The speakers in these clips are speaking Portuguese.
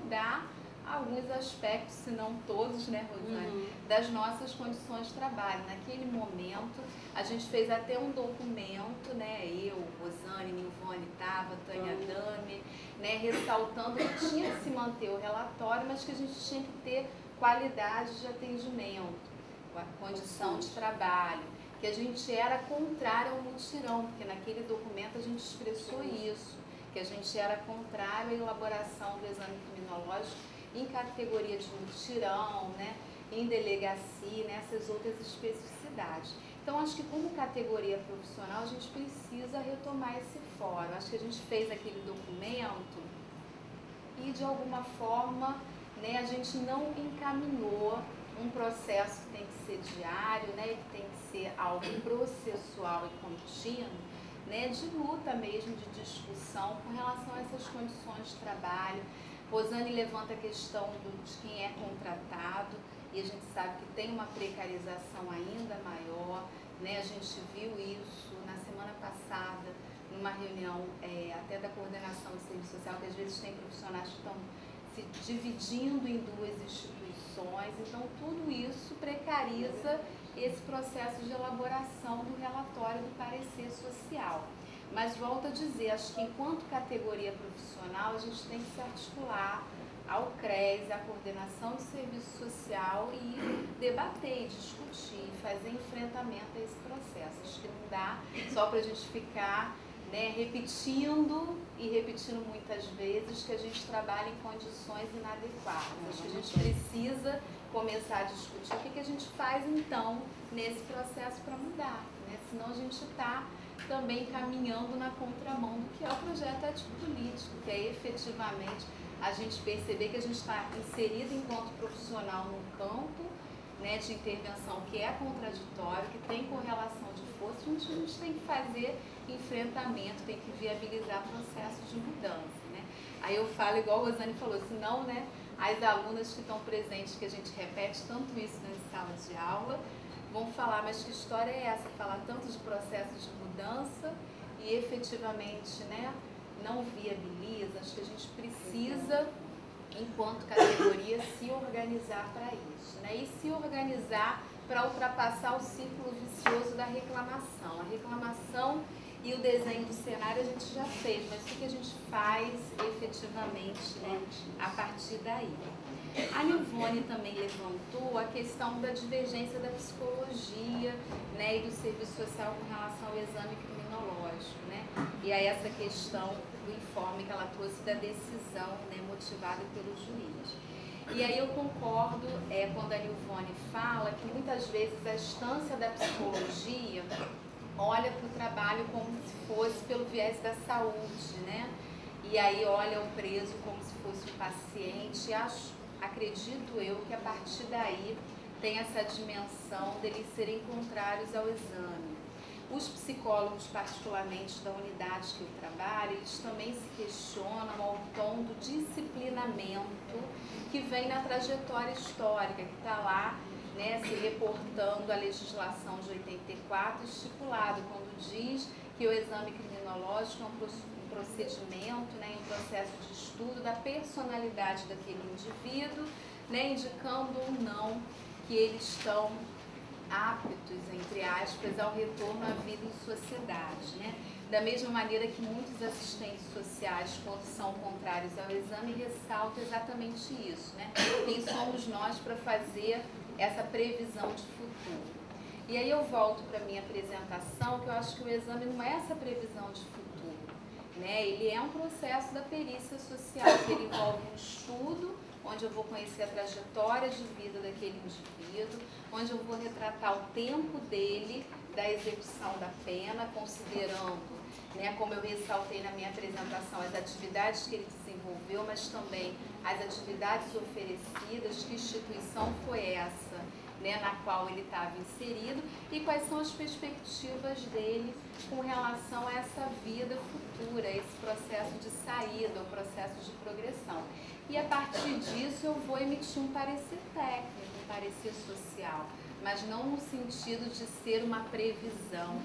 mudar alguns aspectos, se não todos, né, Rosane, das nossas condições de trabalho. Naquele momento, a gente fez até um documento, né, eu, Rosane, Nilvane, Tava, Tânia Dami, né, ressaltando que tinha que se manter o relatório, mas que a gente tinha que ter qualidade de atendimento, condição de trabalho, que a gente era contrário ao mutirão, porque naquele documento a gente expressou isso, que a gente era contrário à elaboração do exame criminológico em categoria de mutirão, né, em delegacia, nessas outras especificidades. Então, acho que como categoria profissional, a gente precisa retomar esse fórum. Acho que a gente fez aquele documento e, de alguma forma, né, a gente não encaminhou um processo que tem que ser diário, né, que tem que ser algo processual e contínuo, né, de luta mesmo, de discussão com relação a essas condições de trabalho. Rosane levanta a questão de quem é contratado, e a gente sabe que tem uma precarização ainda maior, né? A gente viu isso na semana passada, numa reunião até da coordenação do serviço social, que às vezes tem profissionais que estão se dividindo em duas instituições, então tudo isso precariza esse processo de elaboração do relatório do parecer social. Mas volto a dizer, acho que enquanto categoria profissional, a gente tem que se articular ao CRES, à coordenação de serviço social e debater, discutir, fazer enfrentamento a esse processo. Acho que não dá só para a gente ficar, né, repetindo e repetindo muitas vezes que a gente trabalha em condições inadequadas. Acho que a gente precisa começar a discutir o que a gente faz então nesse processo para mudar, né? Senão a gente está também caminhando na contramão do que é o projeto ético-político, que é efetivamente a gente perceber que a gente está inserido enquanto profissional num campo, né, de intervenção que é contraditório, que tem correlação de força, a gente tem que fazer enfrentamento, tem que viabilizar processos de mudança, né? Aí eu falo igual a Rosane falou, senão, né, as alunas que estão presentes, que a gente repete tanto isso na sala de aula, vão falar, mas que história é essa? Falar tanto de processos de mudança e efetivamente, né, não viabiliza. Acho que a gente precisa, enquanto categoria, se organizar para isso, né? E se organizar para ultrapassar o ciclo vicioso da reclamação. A reclamação e o desenho do cenário a gente já fez, mas o que a gente faz efetivamente, né, a partir daí? A Nilvane também levantou a questão da divergência da psicologia, né, e do serviço social com relação ao exame criminológico, né? E aí essa questão do informe que ela trouxe da decisão, né, motivada pelo juiz. E aí eu concordo quando a Nilvane fala que muitas vezes a instância da psicologia olha para o trabalho como se fosse pelo viés da saúde, né? E aí olha o preso como se fosse um paciente. Acredito eu que a partir daí tem essa dimensão deles serem contrários ao exame. Os psicólogos, particularmente da unidade que eu trabalho, eles também se questionam ao tom do disciplinamento que vem na trajetória histórica, que está lá, né, se reportando a legislação de 84, estipulado, quando diz que o exame criminológico é um procedimento, né, um processo de estudo da personalidade daquele indivíduo, né, indicando ou não que eles estão aptos, entre aspas, ao retorno à vida em sociedade, né? Da mesma maneira que muitos assistentes sociais, quando são contrários ao exame, ressaltam exatamente isso, né? Quem somos nós para fazer essa previsão de futuro? E aí eu volto para a minha apresentação, que eu acho que o exame não é essa previsão de futuro, né? Ele é um processo da perícia social, que ele envolve um estudo, onde eu vou conhecer a trajetória de vida daquele indivíduo, onde eu vou retratar o tempo dele da execução da pena, considerando, né, como eu ressaltei na minha apresentação, as atividades que ele desenvolveu, mas também as atividades oferecidas, que instituição foi essa, né, na qual ele estava inserido, e quais são as perspectivas dele com relação a essa vida futura, esse processo de saída, o processo de progressão. E a partir disso eu vou emitir um parecer técnico, um parecer social, mas não no sentido de ser uma previsão,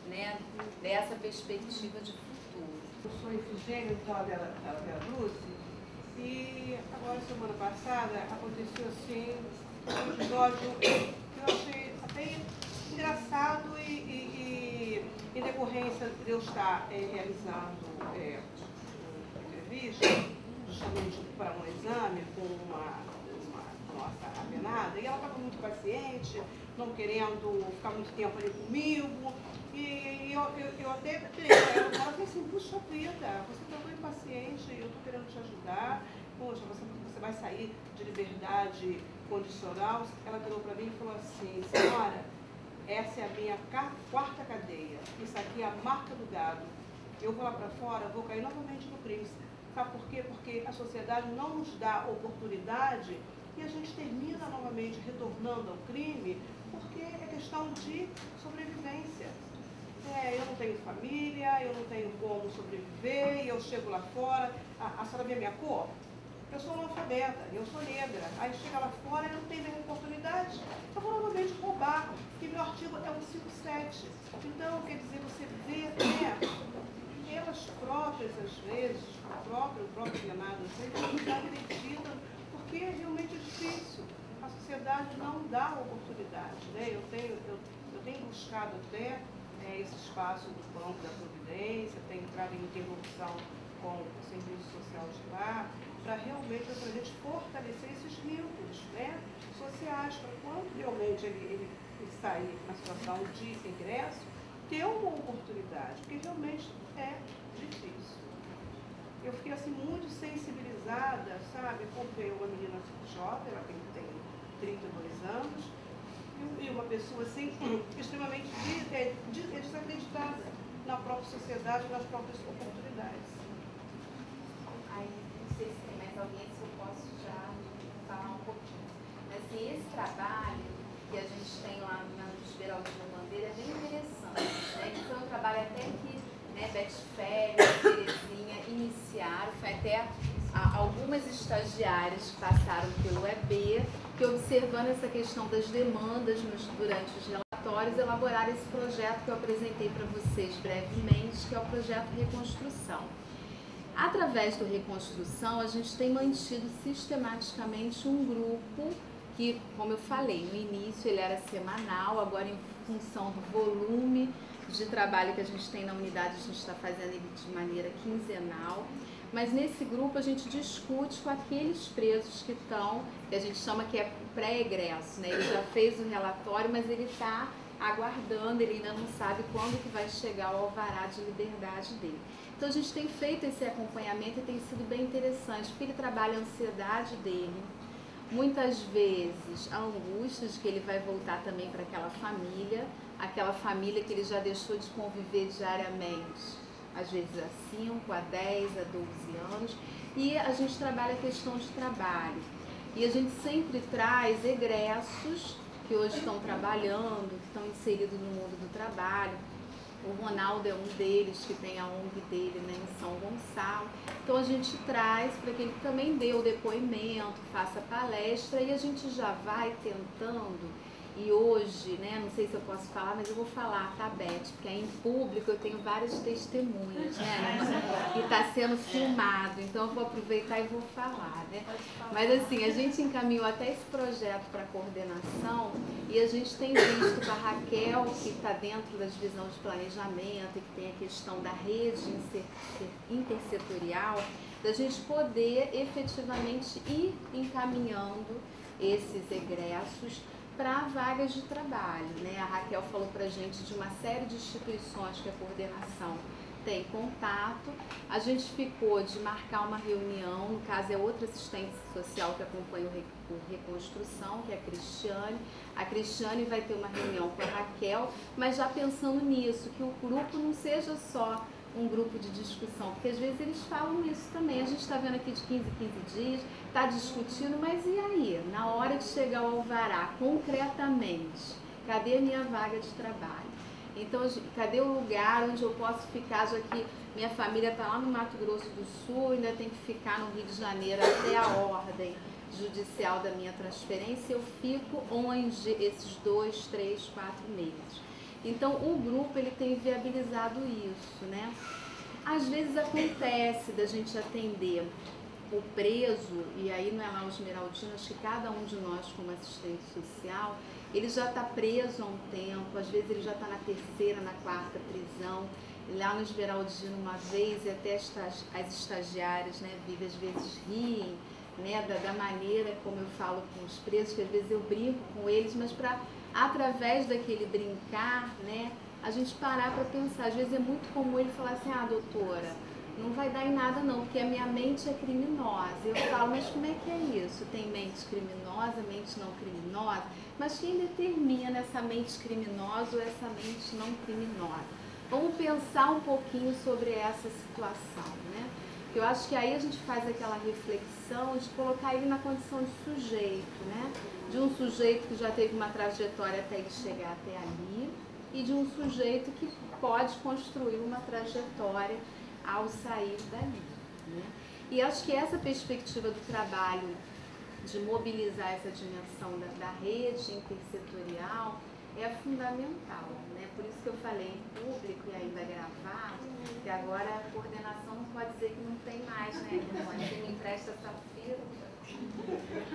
né, dessa perspectiva de futuro. Eu sou Efigênia Vitória Bellucci E agora, semana passada, aconteceu assim um episódio que eu achei até engraçado e em decorrência de eu estar realizando uma entrevista, justamente para um exame com uma nossa apenada, e ela estava muito paciente, não querendo ficar muito tempo ali comigo, e eu até falei para ela, ela falou assim, puxa vida, você está muito paciente, eu estou querendo te ajudar, poxa, você vai sair de liberdade condicional. Ela virou para mim e falou assim, senhora, essa é a minha quarta cadeia, isso aqui é a marca do gado, eu vou lá para fora, vou cair novamente no crime. Sabe por quê? Porque a sociedade não nos dá oportunidade e a gente termina novamente retornando ao crime, porque é questão de sobrevivência. Eu não tenho família, eu não tenho como sobreviver, e eu chego lá fora, a senhora vê a minha cor? Eu sou analfabeta, eu sou negra, aí chega lá fora e não tem nenhuma oportunidade, eu vou novamente roubar, e meu artigo é o 157. Então, quer dizer, você vê, elas próprias, às vezes, o próprio penado, às vezes, não está acreditando, porque realmente é difícil. A sociedade não dá oportunidade, né? Eu tenho buscado até esse espaço do Banco da Providência, tenho entrado em interlocução com o Serviço Social de lá, para realmente a gente fortalecer esses vínculos, né, sociais, para quando realmente ele sair na situação de ingresso, ter uma oportunidade, porque realmente é difícil. Eu fiquei assim muito sensibilizada, sabe, por ver uma menina jovem, ela tem 32 anos, e uma pessoa assim, extremamente desacreditada na própria sociedade e nas próprias oportunidades. Aí, não sei se tem mais alguém, se eu posso já falar um pouquinho. Assim, esse trabalho que a gente tem lá no Esmeralda de Bandeira é bem interessante, né? Que foi um trabalho até que Beth Félix, Terezinha iniciaram, foi até algumas estagiárias que passaram pelo EB, que observando essa questão das demandas durante os relatórios, elaboraram esse projeto que eu apresentei para vocês brevemente, que é o projeto Reconstrução. Através do Reconstrução, a gente tem mantido sistematicamente um grupo que, como eu falei, no início ele era semanal, agora em função do volume de trabalho que a gente tem na unidade, a gente está fazendo ele de maneira quinzenal. Mas nesse grupo a gente discute com aqueles presos que estão, que a gente chama que é pré-egresso, né? Ele já fez o relatório, mas ele está aguardando, ele ainda não sabe quando que vai chegar o alvará de liberdade dele. Então a gente tem feito esse acompanhamento e tem sido bem interessante, porque ele trabalha a ansiedade dele, muitas vezes a angústia de que ele vai voltar também para aquela família que ele já deixou de conviver diariamente, às vezes há 5, a 10, a 12 anos, e a gente trabalha a questão de trabalho. E a gente sempre traz egressos que hoje estão trabalhando, que estão inseridos no mundo do trabalho. O Ronaldo é um deles, que tem a ONG dele, né, em São Gonçalo. Então a gente traz para que ele também dê o depoimento, faça palestra, e a gente já vai tentando. E hoje, né, não sei se eu posso falar, mas eu vou falar, tá, Beth? Porque aí em público eu tenho várias testemunhas, né? E está sendo filmado, então eu vou aproveitar e vou falar, né? Mas assim, a gente encaminhou até esse projeto para coordenação e a gente tem visto com a Raquel, que está dentro da divisão de planejamento e que tem a questão da rede intersetorial, da gente poder efetivamente ir encaminhando esses egressos para vagas de trabalho, né? A Raquel falou para a gente de uma série de instituições que a coordenação tem contato. A gente ficou de marcar uma reunião, no caso é outra assistente social que acompanha o Reconstrução, que é a Cristiane. A Cristiane vai ter uma reunião com a Raquel, mas já pensando nisso, que o grupo não seja só um grupo de discussão, porque às vezes eles falam isso também. A gente está vendo aqui de 15 em 15 dias, está discutindo, mas e aí? Na hora de chegar ao alvará, concretamente, cadê a minha vaga de trabalho? Então, cadê o lugar onde eu posso ficar, já que minha família está lá no Mato Grosso do Sul, ainda tem que ficar no Rio de Janeiro até a ordem judicial da minha transferência, eu fico onde esses 2, 3, 4 meses? Então, o grupo ele tem viabilizado isso, né? Às vezes acontece da gente atender o preso, e aí não é lá o Esmeraldino, acho que cada um de nós como assistente social, ele já está preso há um tempo, às vezes ele já está na terceira, na quarta prisão. Lá no Esmeraldino uma vez, e até as estagiárias, né, Vivi, às vezes riem, né, da maneira como eu falo com os presos, que às vezes eu brinco com eles, mas para, através daquele brincar, né, a gente parar para pensar. Às vezes é muito comum ele falar assim, doutora, não vai dar em nada não, porque a minha mente é criminosa. Eu falo, mas como é que é isso? Tem mente criminosa, mente não criminosa? Mas quem determina essa mente criminosa ou essa mente não criminosa? Vamos pensar um pouquinho sobre essa situação, né? Eu acho que aí a gente faz aquela reflexão de colocar ele na condição de sujeito, né? De um sujeito que já teve uma trajetória até ele chegar até ali e de um sujeito que pode construir uma trajetória ao sair dali, né? E acho que essa perspectiva do trabalho de mobilizar essa dimensão da rede intersetorial é fundamental, né? Por isso que eu falei em público e ainda gravado, que agora a coordenação não pode dizer que não tem mais, né? Você me empresta essa fila,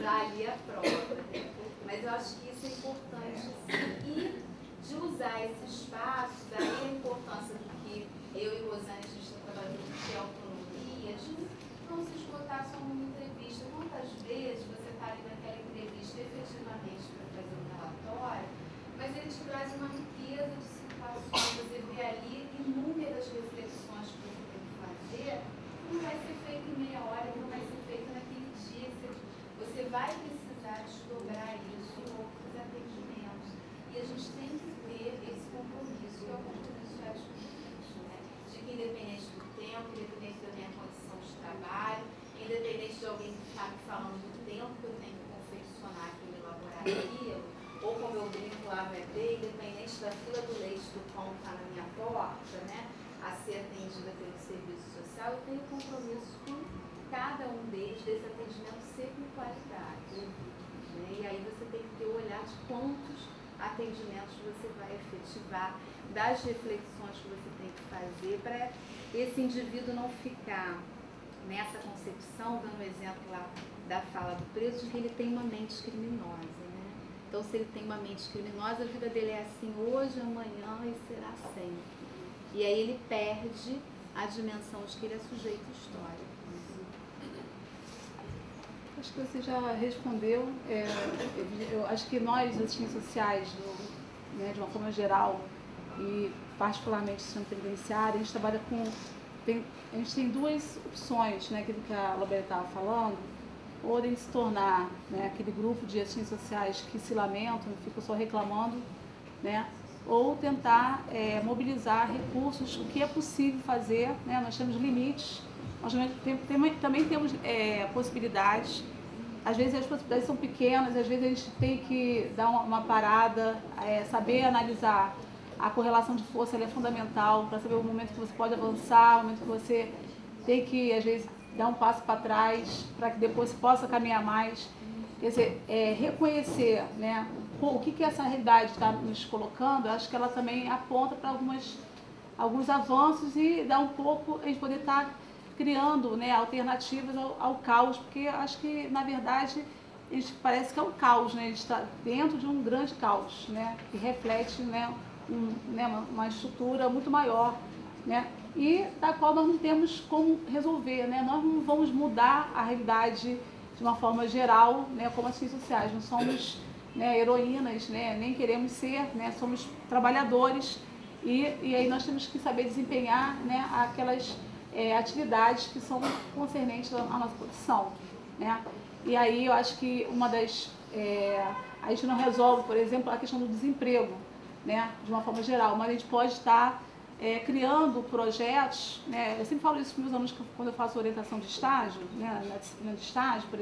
dá ali a prova, né? Mas eu acho que isso é importante, sim. E de usar esse espaço, daí a importância do que eu e Rosane, a gente está trabalhando, que é autonomia, de não se esgotar só numa entrevista. Quantas vezes você está ali naquela entrevista efetivamente para fazer um relatório, mas ele te traz uma riqueza de situações, você vê ali inúmeras reflexões que você tem que fazer, não vai ser feito em meia hora, não vai ser feito naquele dia, você vai precisar desdobrar isso em outros atendimentos. E a gente tem que ter esse compromisso, que é o compromisso ético, né? De que independente do tempo, independente da minha condição de trabalho, independente de alguém que está me falando do tempo que eu tenho que confeccionar aquele laboratório, ou como eu brinco lá no EB, independente da fila do leite do pão que está na minha porta, né, a ser atendida pelo serviço social, eu tenho compromisso com cada um deles, desse atendimento ser com qualidade. Né? E aí você tem que ter o olhar de quantos atendimentos você vai efetivar, das reflexões que você tem que fazer para esse indivíduo não ficar nessa concepção, dando o exemplo lá da fala do preso, de que ele tem uma mente criminosa. Né? Então, se ele tem uma mente criminosa, a vida dele é assim hoje, amanhã e será sempre. E aí ele perde a dimensão de que ele é sujeito histórico. Acho que você já respondeu. Eu acho que nós, assistentes sociais, né, de uma forma geral, e particularmente no sistema penitenciário, a gente trabalha com... a gente tem duas opções, né, aquilo que a Loberta estava falando, ou de se tornar, né, aquele grupo de assistentes sociais que se lamentam, ficam só reclamando, né, ou tentar mobilizar recursos, o que é possível fazer, né, nós temos limites, nós também temos possibilidades. Às vezes as possibilidades são pequenas, às vezes a gente tem que dar uma parada, saber analisar a correlação de força, ela é fundamental para saber o momento que você pode avançar, o momento que você tem que, às vezes, dar um passo para trás, para que depois você possa caminhar mais. Quer dizer, reconhecer, né, o que essa realidade está nos colocando, acho que ela também aponta para alguns avanços e dá um pouco, a gente poder estar criando, né, alternativas ao caos, porque acho que, na verdade, a gente parece que é um caos, né? A gente está dentro de um grande caos, né, que reflete, né, uma estrutura muito maior, né, e da qual nós não temos como resolver, né? Nós não vamos mudar a realidade de uma forma geral, né, como assistentes sociais, não somos, né, heroínas, né, nem queremos ser, né, somos trabalhadores e aí nós temos que saber desempenhar, né, aquelas atividades que são concernentes à nossa profissão, né? E aí eu acho que a gente não resolve, por exemplo, a questão do desemprego, né, de uma forma geral, mas a gente pode estar criando projetos, né? Eu sempre falo isso para os meus alunos quando eu faço orientação de estágio, né, na disciplina de estágio, por